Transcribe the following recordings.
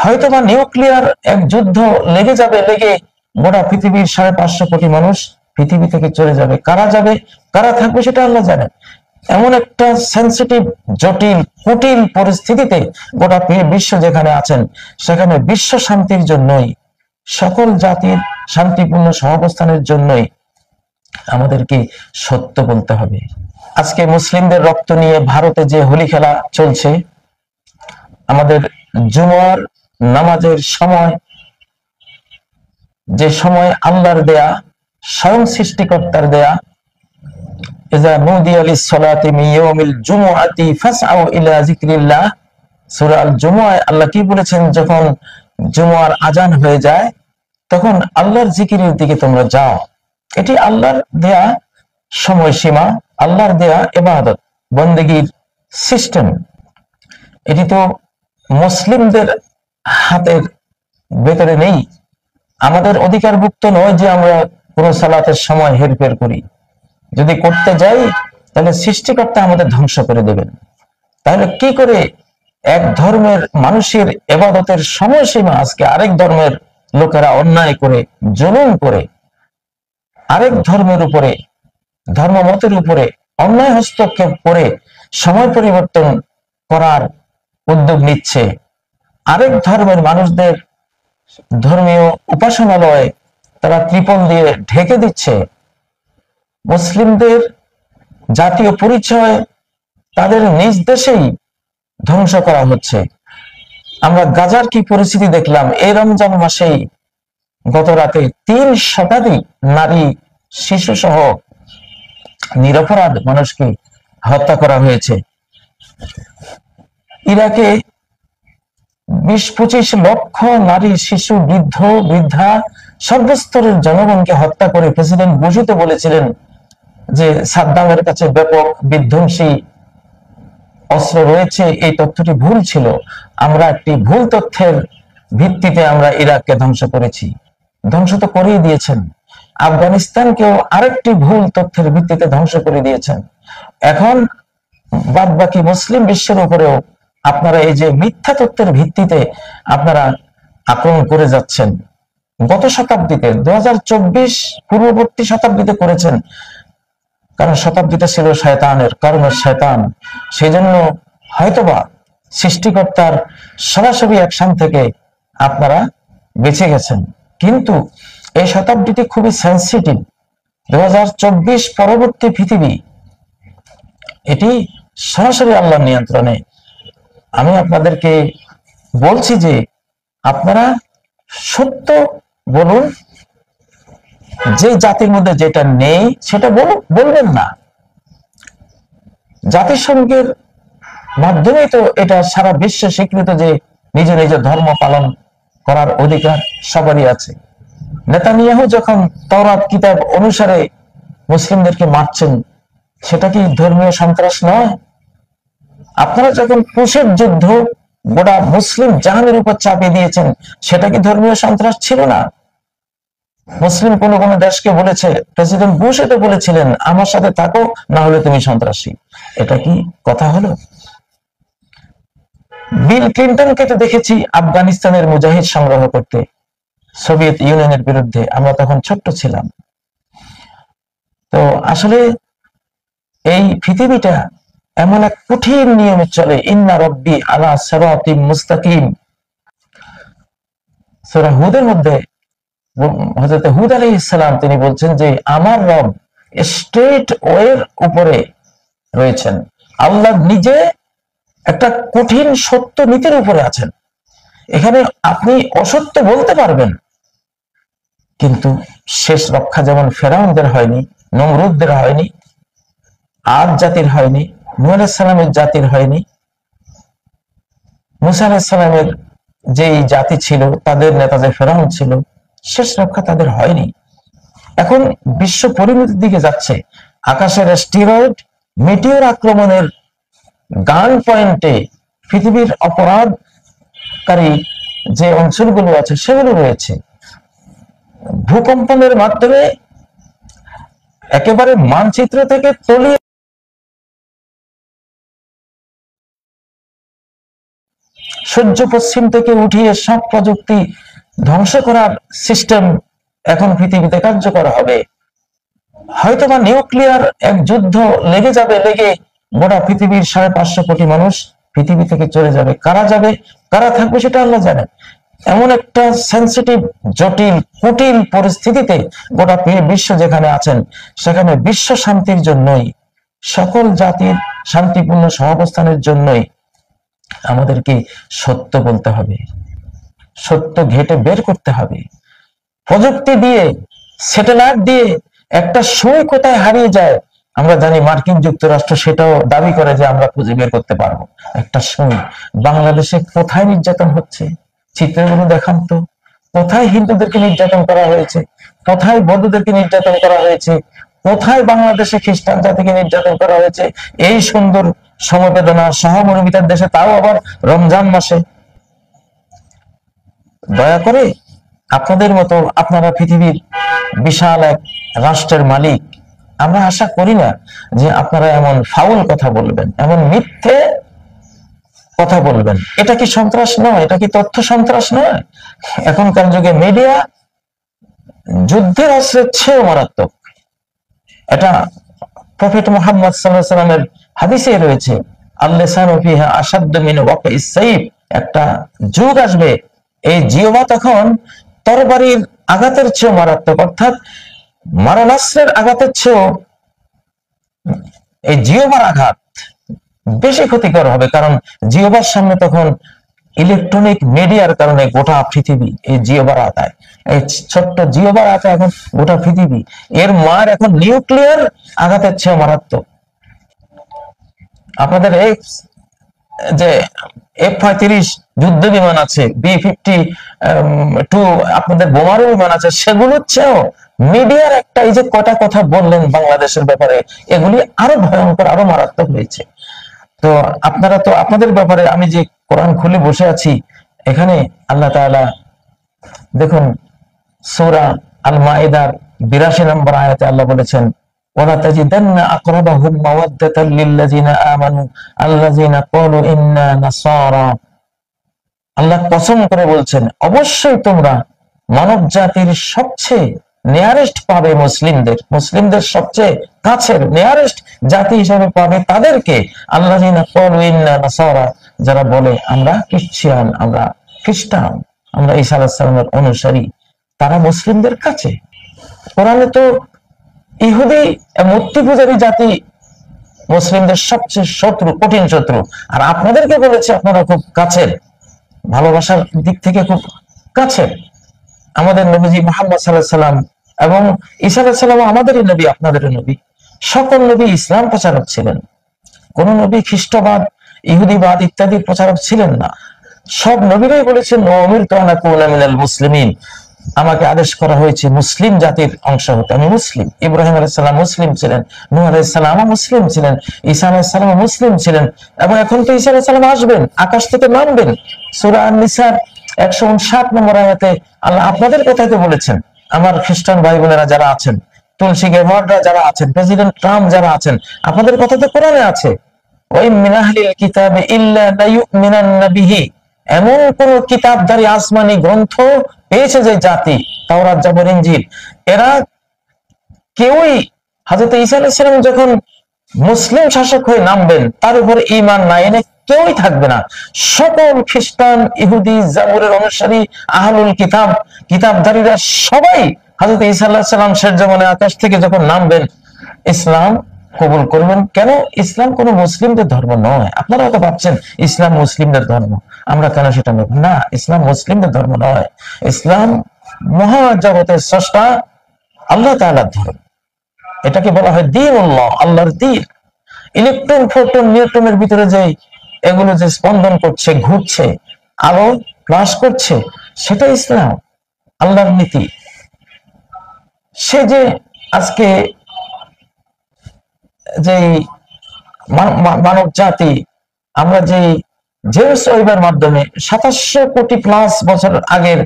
হয়তোবা নিউক্লিয়ার এক যুদ্ধ লেগে যাবে, লেগে গোটা পৃথিবীর 550 কোটি মানুষ পৃথিবী থেকে চলে যাবে। কারা যাবে কারা থাকবে সেটা আল্লাহ জানেন। এমন একটা সেন্সিটিভ, জটিল, কুটিল পরিস্থিতিতে গোটা বিশ্ব যেখানে আছেন, সেখানে বিশ্ব শান্তির জন্যই, সকল জাতির শান্তিপূর্ণ সহাবস্থানের জন্যই আমাদেরকে সত্য বলতে হবে। আজকে মুসলিমদের রক্ত নিয়ে ভারতে যে হোলি খেলা চলছে, আমাদের জুমার নামাজের সময়, যে সময় আল্লাহর দেয়া, স্বয়ং সৃষ্টিকর্তার দেয়া, ইযা নুদিয়া লিস-সালাতি মিন ইয়াউমিল জুমআতি ফাসআউ ইলা যিকরিল্লাহ, সূরা আল জুমআয় আল্লাহ কি বলেছেন? যখন জুমার আজান হয়ে যায় তখন আল্লাহর জিকিরের দিকে তোমরা যাও। এটি আল্লাহর দেয়া সময়সীমা, আল্লাহর দেয়া ইবাদত বন্দেগীর সিস্টেম। এটি তো মুসলিমদের হাতের ভেতরে নেই, আমাদের অধিকারভুক্ত নয় যে আমরা কোন সালাতের সময় হেরফের করি। যদি করতে যাই তাহলে সৃষ্টিকর্তা আমাদের ধ্বংস করে দেবেন। তাহলে কি করে এক ধর্মের মানুষের ইবাদতের সময়সীমা আজকে আরেক ধর্মের লোকেরা অন্যায় করে, জুলুম করে, আরেক ধর্মের উপরে, ধর্মমতের উপরে অন্যায় হস্তক্ষেপ করে সময় পরিবর্তন করার উদ্যোগ নিচ্ছে, আরেক ধর্মের মানুষদের ধর্মীয় উপাসনালয়ে তারা ত্রিপল দিয়ে ঢেকে দিচ্ছে, মুসলিমদের জাতীয় পরিচয় তাদের নিজ দেশেই ধ্বংস করা হচ্ছে। আমরা গাজার কি পরিস্থিতি দেখলাম, এই রমজান মাসেই গত রাতে 3 শতাধিক নারী, শিশু সহ নিরপরাধ মানুষকে হত্যা করা হয়েছে। ইরাকে 20-25 লক্ষ নারী, শিশু, বৃদ্ধ, বৃদ্ধা, সর্বস্তরের জনগণকে হত্যা করে প্রেসিডেন্ট বুশই তো বলেছিলেন যে সাদ্দামের কাছে ব্যাপক বিধ্বংসী অস্ত্র রয়েছে। এই তথ্যটি ভুল ছিল। আমরা একটি ভুল তথ্যের ভিত্তিতে আমরা ইরাককে ধ্বংস করেছি, ধ্বংস তো করেই দিয়েছেন। আফগানিস্তানকেও আরেকটি ভুল তথ্যের ভিত্তিতে ধ্বংস করে দিয়েছেন। এখন বাদ বাকি মুসলিম বিশ্বের উপরেও আপনারা এই যে মিথ্যা তথ্যের ভিত্তিতে আপনারা আক্রমণ করে যাচ্ছেন, গত শতাব্দীতে 2024 পূর্ববর্তী শতাব্দীতে করেছেন, কারণ শতাব্দীটা ছিল শয়তানের, কর্মের শয়তান। সেই জন্য হয়তোবা সৃষ্টিকর্তার সরাসরি অ্যাকশন থেকে আপনারা বেঁচে গেছেন। কিন্তু এই শতাব্দীটি খুবই সেন্সিটিভ। 2024 পরবর্তী পৃথিবী, এটি সরাসরি আল্লাহর নিয়ন্ত্রণে। আমি আপনাদেরকে বলছি যে আপনারা সত্য বলুন, যে জাতির মধ্যে যেটা নেই সেটা বলবেন না। জাতিসংঘের মাধ্যমে তো এটা সারা বিশ্বে স্বীকৃত যে নিজ নিজ ধর্ম পালন করার অধিকার সবারই আছে। নেতানিয়াহু যখন তাওরাত কিতাব অনুসারে মুসলিমদেরকে মারছেন, সেটা কি ধর্মীয় সন্ত্রাস নয়? আপনারা যখন কুশের যুদ্ধ গোটা মুসলিম জাহানের উপর চাপিয়ে দিয়েছেন, সেটা কি ধর্মীয় সন্ত্রাস ছিল না? মুসলিম কোন কোন দেশকে বলেছে, প্রেসিডেন্ট বুশ এটা বলেছিলেন, আমার সাথে থাকো, না হলে তুমি সন্ত্রাসী। এটা কি কথা হলো? বিল ক্লিন্টনকে তো দেখেছি আফগানিস্তানের মুজাহিদ সংগ্রহ করতে, সোভিয়েত ইউনিয়নের বিরুদ্ধে। আমরা তখন ছোট্ট ছিলাম। তো আসলে এই পৃথিবীটা এমন এক কঠিন নিয়মে চলে। ইন্না রব্বি আলা সিরাতিম মুস্তাকিম, সূরা হুদের মধ্যে হযরত হুদ আলাইহিস সালাম তিনি বলছেন যে আমার রব স্ট্রেট ওয়ের উপরে রয়েছেন। আল্লাহ নিজে একটা কঠিন সত্য নীতির উপরে আছেন। এখানে আপনি অসত্য বলতে পারবেন, কিন্তু শেষ রক্ষা যেমন ফেরাউনদের হয়নি, নমরুদদের হয়নি, আদ জাতির হয়নি, নূহ আলাইহিস সালামের জাতির হয়নি, মুসা আলাইহিস সালামের যেই জাতি ছিল তাদের নেতা যে ফেরাউন ছিল, শেষ রক্ষা তাদের হয়নি। এখন বিশ্ব পরিণতির দিকে যাচ্ছে। আকাশের অ্যাস্টেরয়েড, মিটিওর আক্রমণের গান পয়েন্টে পৃথিবীর অপরাধকারী যে অঞ্চলগুলো আছে সেগুলো রয়েছে। ভূকম্পনের মাধ্যমে একেবারে মানচিত্র থেকে তলিয়ে সূর্য পশ্চিম থেকে উঠিয়ে সব প্রযুক্তি ধ্বংস করার সিস্টেম এখন পৃথিবীতে কার্যকর হবে। হয়তোবা নিউক্লিয়ার এক যুদ্ধ লেগে যাবে, লেগে গোটা পৃথিবীর 550 কোটি মানুষ পৃথিবী থেকে চলে যাবে। কারা যাবে, কারা থাকবে, সেটা আল্লাহ জানেন। এমন একটা সেন্সিটিভ, জটিল, কুটিল পরিস্থিতিতে গোটা বিশ্ব যেখানে আছেন, সেখানে বিশ্ব শান্তির জন্যই, সকল জাতির শান্তিপূর্ণ সহাবস্থানের জন্যই আমাদেরকে সত্য বলতে হবে, সত্য ঘেটে বের করতে হবে। প্রযুক্তি দিয়ে, স্যাটেলাইট দিয়ে একটা সুই কোথায় হারিয়ে যায় আমরা জানি। মার্কিন যুক্তরাষ্ট্র সেটাও দাবি করে যে আমরা খুঁজে বের করতে পারবো একটা সুই। বাংলাদেশে কোথায় নির্যাতন হচ্ছে চিত্রগুলো দেখান তো। কোথায় হিন্দুদেরকে নির্যাতন করা হয়েছে, কোথায় বৌদ্ধদেরকে নির্যাতন করা হয়েছে, কোথায় বাংলাদেশে খ্রিস্টান জাতিকে নির্যাতন করা হয়েছে এই সুন্দর সমবেদনা সহমর্মিতার দেশে, তাও আবার রমজান মাসে। দয়া করে আপনাদের মতো, আপনারা পৃথিবীর বিশাল এক রাষ্ট্রের মালিক, আমরা আশা করি না যে আপনারা এমন ফাউল কথা বলবেন, এমন মিথ্যে কথা বলবেন। এটা কি সন্ত্রাস নয়? এটা কি তথ্য সন্ত্রাস নয়? এখনকার যুগে মিডিয়া যুদ্ধের অস্ত্রের চেয়েও মারাত্মক। এটা প্রফেট মুহাম্মদ সাল্লাল্লাহু আলাইহি ওয়াসাল্লামের হাদিসে রয়েছে, আল-লিসানু ফিহা আশাদ্দু মিন ওয়াকিস সাইফ। একটা যুগ আসবে, এই জিহ্বা তখন তরবারির আঘাতের চেয়েও মারাত্মক, অর্থাৎ মারণাস্ত্রের আঘাতের চেয়েও এই জিহ্বার আঘাত বেশি ক্ষতিকর হবে। কারণ জিহ্বার সামনে তখন ইলেকট্রনিক মিডিয়ার কারণে গোটা পৃথিবী এই জিহ্বার আঘাত, এই ছোট্ট জিহ্বার আঘাত এখন গোটা পৃথিবী, এর মার এখন নিউক্লিয়ার আঘাতের চেয়ে মারাত্মক। আপনাদের এই যে F-35 যুদ্ধ বিমান আছে, B-52 আপনাদের বোমারু বিমান আছে, সেগুলোর চেয়েও মিডিয়ার একটা, এই যে কটা কথা বললেন বাংলাদেশের ব্যাপারে, এগুলি আরো ভয়ঙ্কর, আরো মারাত্মক হয়েছে। তো আপনারা তো আপনাদের ব্যাপারে, আমি যে কোরআন খুলে বসে আছি, এখানে আল্লাহ তাআলা দেখুন সূরা আল মাইদার 82 নম্বর আয়াতে আল্লাহ বলেছেন, ওয়ালা তাজিদান্না আকরাবাহুম মাওয়াদ্দাতাল লিল্লাযিনা আমানু আল্লাযিনা ক্বালু ইন্না নাসারা। আল্লাহ কসম করে বলছেন, অবশ্যই তোমরা মানব জাতির সবচেয়ে নিয়ারেস্ট পাবে মুসলিমদের সবচেয়ে কাছের নিয়ারেস্ট জাতি হিসেবে পাবে তাদেরকে, আল্লাযিনা ক্বালু ইন্না নাসারা, যারা বলে আমরা খ্রিস্টান, আমরা খ্রিস্টান, আমরা ঈসা আলাইহিস সালামের অনুসারী, তারা মুসলিমদের কাছে। কোরআনে তো ইহুদি মূর্তি পূজারী জাতি মুসলিমদের সবচেয়ে শত্রু, কঠিন শত্রু, আর আপনাদেরকে বলেছে আপনারা খুব কাছের, ভালোবাসার দিক থেকে খুব কাছের। আমাদের নবীজি মুহাম্মদ সাল্লাল্লাহু আলাইহি সাল্লাম এবং ঈসা আলাইহিস সালাম আমাদেরই নবী, আপনাদেরই নবী। সকল নবী ইসলাম প্রচারক ছিলেন, কোন নবী খ্রিস্টবাদ, ইহুদিবাদ ইত্যাদি প্রচারক ছিলেন না। সব নবীরাই বলেছেন উমিরতু আন আকুনা মিনাল মুসলিমিন, আমাকে আদেশ করা হয়েছে মুসলিম জাতির অংশ হতে, আমি মুসলিম। ইব্রাহিম আলাইহিস সালাম মুসলিম ছিলেন, নূহ আলাইহিস সালাম মুসলিম ছিলেন, ঈসা আলাইহিস সালাম মুসলিম ছিলেন, এবং এখন তো ঈসা আলাইহিস সালাম আসবেন, আকাশ থেকে নামবেন। সূরা আন-নিসার 159 নম্বর আয়াতে আল্লাহ আপনাদের কথাই তো বলেছেন। আমার খ্রিস্টান ভাই বোনেরা যারা আছেন, তুলসী গেভাররা যারা আছেন, প্রেসিডেন্ট ট্রাম্প যারা আছেন, আপনাদের কথা তো কোরআনে আছে, ওয়া মিন আহলিল কিতাবি ইল্লা লায়ুমিনান্না বিহি। এমন কোন কিতাবধারী আসমানি গ্রন্থ পেয়েছে যে জাতি, তাওরাত, জাবর, ইনজিল, এরা কেউই হযরত ঈসা আলাইহিস সালাম যখন মুসলিম শাসক হয়ে নামবেন, তার উপর ঈমান না এনে কেউই থাকবে না। সকল খ্রিস্টান, ইহুদি, জাবরের অনুসারী, আহলুল কিতাব, কিতাবধারীরা সবাই হযরত ঈসা আলাইহিস সালাম শেষ জামানে আকাশ থেকে যখন নামবেন, ইসলাম কবুল করবেন। কেন? ইসলাম কোন মুসলিমদের ধর্ম নয়। আপনারা তো ভাবছেন ইসলাম মুসলিমদের ধর্ম, আমরা কেন সেটা নেব না। ইসলাম মুসলিমদের ধর্ম নয়, ইসলাম মহাজগতের স্রষ্টা আল্লাহ তাআলার ধর্ম। এটাকে বলা হয় দ্বীনুল্লাহ, আল্লাহর দ্বীন। ইলেকট্রন, ফোটন, নিউট্রনের ভিতরে যে এগুলো যে স্পন্দন করছে, ঘুরছে, আলো ক্লাস করছে, সেটা ইসলাম, আল্লাহর নীতি। সে যে আজকে যে মানব জাতি, আমরা যে জেমস ওয়েবের মাধ্যমে 2700 কোটি প্লাস বছর আগের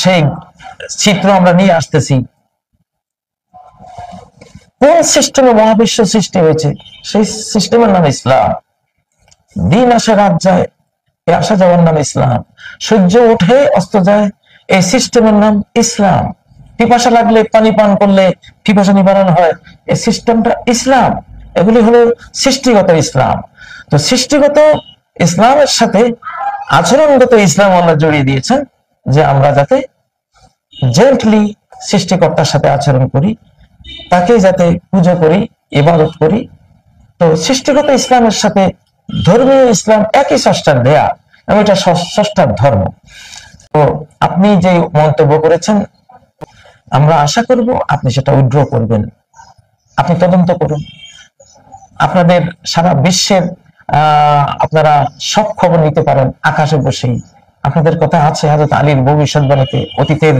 সেই চিত্র আমরা নিয়ে আসতেছি, কোন সিস্টেমে মহাবিশ্ব সৃষ্টি হয়েছে, সেই সিস্টেমের নাম ইসলাম। দিন আসে রাত যায়, এই আসা যাওয়ার নাম ইসলাম। সূর্য ওঠে অস্ত যায়, এই সিস্টেমের নাম ইসলাম। পিপাসা লাগলে পানি পান করলে পিপাসা নিবারণ হয়, এই সিস্টেমটা ইসলাম। এগুলি হলো সৃষ্টিগত ইসলাম। তো সৃষ্টিগত ইসলামের সাথে আচরণগত ইসলাম আল্লাহ জড়িয়ে দিয়েছেন, যে আমরা যাতে জেন্টলি সৃষ্টিকর্তার সাথে আচরণ করি, তাকে যাতে পুজো করি, ইবাদত করি। তো সৃষ্টিগত ইসলামের সাথে ধর্মীয় ইসলাম একই স্রষ্টার দেয়া, এবং এটা স্রষ্টার ধর্ম। তো আপনি যে মন্তব্য করেছেন, আমরা আশা করব আপনি সেটা উইথড্র করবেন। আপনি তদন্ত করুন, আপনাদের সারা বিশ্বের আপনারা সব খবর নিতে পারেন আকাশে বসেই। আপনাদের কথা আছে হযরত আলীর ভবিষ্যৎবাণীতে, অতীতের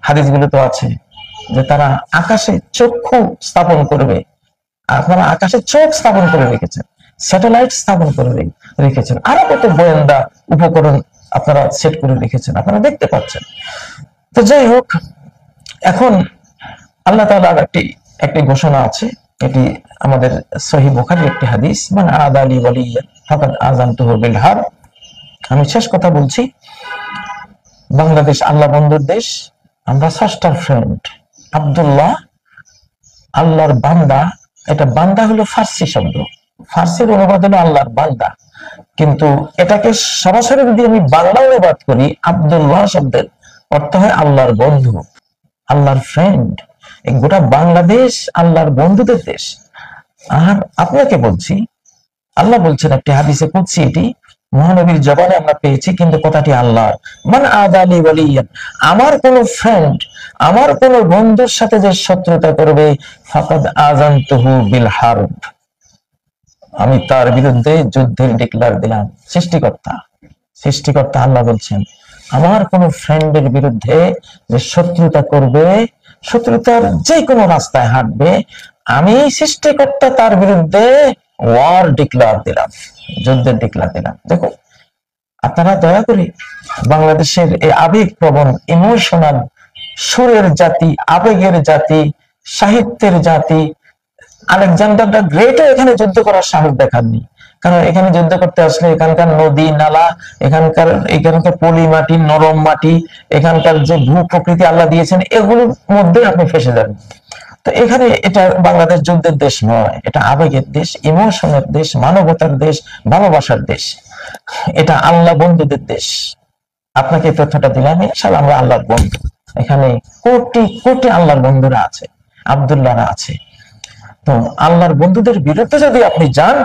হাদিসগুলো তো আছে যে তারা আকাশে চক্ষু স্থাপন করবে। আপনারা আকাশে চোখ স্থাপন করে রেখেছেন, স্যাটেলাইট স্থাপন করে রেখেছেন, আরো কত গোয়েন্দা উপকরণ আপনারা সেট করে রেখেছেন, আপনারা দেখতে পাচ্ছেন। তো যাই হোক, এখন আল্লাহ তাআলার একটি ঘোষণা আছে, এটি আমাদের সহিহ বুখারীর একটি হাদিস, মান আদা লি ওয়ালিয়ান ফাকাদ আযানতুহু বিল হারব। আমি শেষ কথা বলছি, বাংলাদেশ আল্লাহ বন্ধুর দেশ, আমরা স্রষ্টার ফ্রেন্ড। আব্দুল্লাহ আল্লাহর বান্দা, এটা বান্দা হলো ফার্সি শব্দ, ফার্সির অনুবাদ হলো আল্লাহর বান্দা, কিন্তু এটাকে সরাসরি যদি আমি বাংলা অনুবাদ করি, আব্দুল্লাহ শব্দের অর্থ হয় আল্লাহর বন্ধু, আল্লাহর ফ্রেন্ড। এই গোটা বাংলাদেশ আল্লাহর বন্ধুদের দেশ। আর আপনাকে বলছি, আল্লাহ বলছেন একটি হাদিসে কুদসি, এটি মহানবীর জবানে আমরা পেয়েছি, কিন্তু কথাটি আল্লাহর। মান আদালি ওয়ালিয়ান, আমার কোন ফ্রেন্ড, আমার কোন বন্ধুর সাথে যে শত্রুতা করবে, ফাকাদ আযানতুহু বিল হারব, আমি তার বিরুদ্ধে যুদ্ধের ডিক্লার দিলাম। সৃষ্টিকর্তা আল্লাহ বলছেন, আমার কোন ফ্রেন্ডের বিরুদ্ধে যে শত্রুতা করবে, শত্রুতার যে কোনো রাস্তায় হাঁটবে, আমি সৃষ্টিকর্তা তার বিরুদ্ধে ওয়ার ডিক্লার দিলাম, যুদ্ধের ডিক্লার দিলাম। দেখো, আপনারা দয়া করে বাংলাদেশের এই আবেগ প্রবণ, ইমোশনাল, সুরের জাতি, আবেগের জাতি, সাহিত্যের জাতি, আলেকজান্ডার দ্য গ্রেটও এখানে যুদ্ধ করার সাহস দেখাননি। কারণ এখানে যুদ্ধ করতে আসলে এখানকার নদী নালা, এখানকার পলি মাটি, নরম মাটি, এখানকার যে ভূ প্রকৃতি আল্লাহ দিয়েছেন, এগুলোর মধ্যে আপনি ফেসে যাবেন। তো এখানে এটা বাংলাদেশ যুদ্ধের দেশ নয়, এটা আবেগের দেশ, ইমোশনের দেশ, মানবতার দেশ, ভালোবাসার দেশ, এটা আল্লাহ বন্ধুদের দেশ। আপনাকে তথ্যটা দিলাম, ইনশাআল্লাহ আমরা আল্লাহর বন্ধু। এখানে কোটি কোটি আল্লাহর বন্ধুরা আছে, আব্দুল্লাহরা আছে। তো আল্লাহর বন্ধুদের বিরুদ্ধে যদি আপনি যান,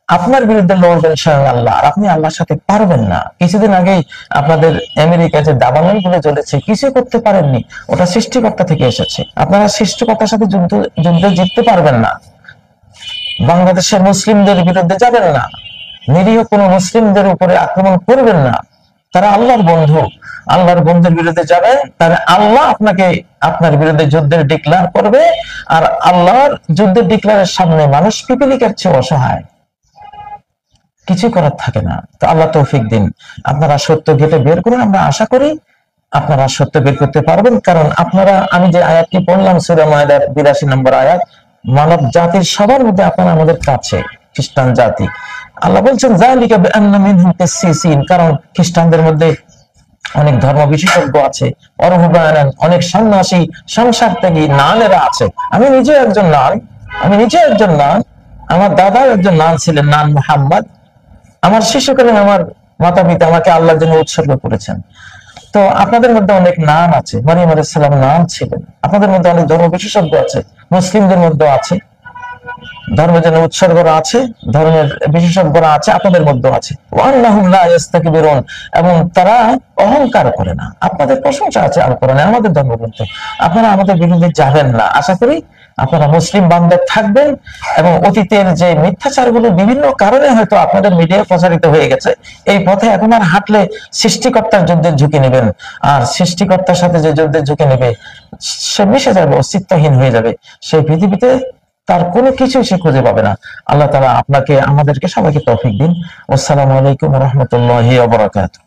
আপনার বিরুদ্ধে লড়বেন স্বয়ং আল্লাহ, আর আপনি আল্লাহর সাথে পারবেন না। কিছুদিন আগেই আপনাদের আমেরিকা যে দাবানল গুলো চলেছে, কিছু করতে পারেননি, ওটা সৃষ্টিকর্তা থেকে এসেছে। আপনারা সৃষ্টিকর্তার সাথে যুদ্ধে জিততে পারবেন না। বাংলাদেশের মুসলিমদের বিরুদ্ধে যাবেন না, নিরীহ কোনো মুসলিমদের উপরে আক্রমণ করবেন না, তারা আল্লাহর বন্ধু। আল্লাহর বন্ধুর বিরুদ্ধে যাবেন, তাহলে আল্লাহ আপনাকে আপনার বিরুদ্ধে যুদ্ধের ডিক্লার করবে। আর আল্লাহর যুদ্ধের ডিক্লারের সামনে মানুষ পিপিলিকার চেয়ে অসহায়, কিছু করার থাকে না। তো আল্লাহ তৌফিক দিন, আপনারা সত্য ঘেটে বের করুন। আমরা আশা করি আপনারা সত্য বের করতে পারবেন, কারণ আপনারা, আমি যে আয়াতটি পড়লাম সূরা মায়দার 82 নম্বর আয়াত, মানব জাতির সবার মধ্যে আপনারা আমাদের কাছে, খ্রিস্টান জাতি। আল্লাহ বলছেন যালিকা বিআন্না মিনহুম কিসসিসিন, কারণ খ্রিস্টানদের মধ্যে অনেক ধর্ম বিশেষজ্ঞ আছে, অনেক সন্ন্যাসী, সংসার ত্যাগী নানেরা আছে। আমি নিজে একজন নান, আমার দাদা একজন নান ছিলেন, নান মুহাম্মদ। আমার শিশুকালে আমার মাতা পিতা আমাকে আল্লাহর জন্য উৎসর্গ করেছেন। তো আপনাদের মধ্যে অনেক নাম আছে, মারিয়াম আলাইহিস সালাম নাম ছিলেন। আপনাদের মধ্যে অনেক ধর্ম বিশেষজ্ঞ আছে, মুসলিমদের মধ্যে আছে, ধর্মের জন্য উৎসর্গরা আছে, ধর্মের বিশেষজ্ঞরা আছে, আপনাদের মধ্যে আছে। ওয়ান্নাহুম লা ইস্তাকবিরুন, এবং তারা অহংকার করে না। আপনাদের প্রশংসা আছে আল কোরআনে, আমাদের ধর্মগ্রন্থে। আপনারা আমাদের বিরুদ্ধে যাবেন না। আশা করি আপনারা মুসলিম বান্ধব থাকবেন, এবং অতীতের যে মিথ্যাচারগুলো বিভিন্ন কারণে হয়তো আপনাদের মিডিয়ায় প্রচারিত হয়ে গেছে, এই পথে এখন আর হাঁটলে সৃষ্টিকর্তার যুদ্ধের ঝুঁকি নেবেন। আর সৃষ্টিকর্তার সাথে যে যুদ্ধের ঝুঁকি নেবে, সে মিশে যাবে, অস্তিত্বহীন হয়ে যাবে। সেই পৃথিবীতে তার কোনো কিছু সে খুঁজে পাবে না। আল্লাহ তাআলা আপনাকে, আমাদেরকে সবাইকে তৌফিক দিন। আসসালামু আলাইকুম ওয়া রাহমাতুল্লাহি ওয়া বারাকাতুহু।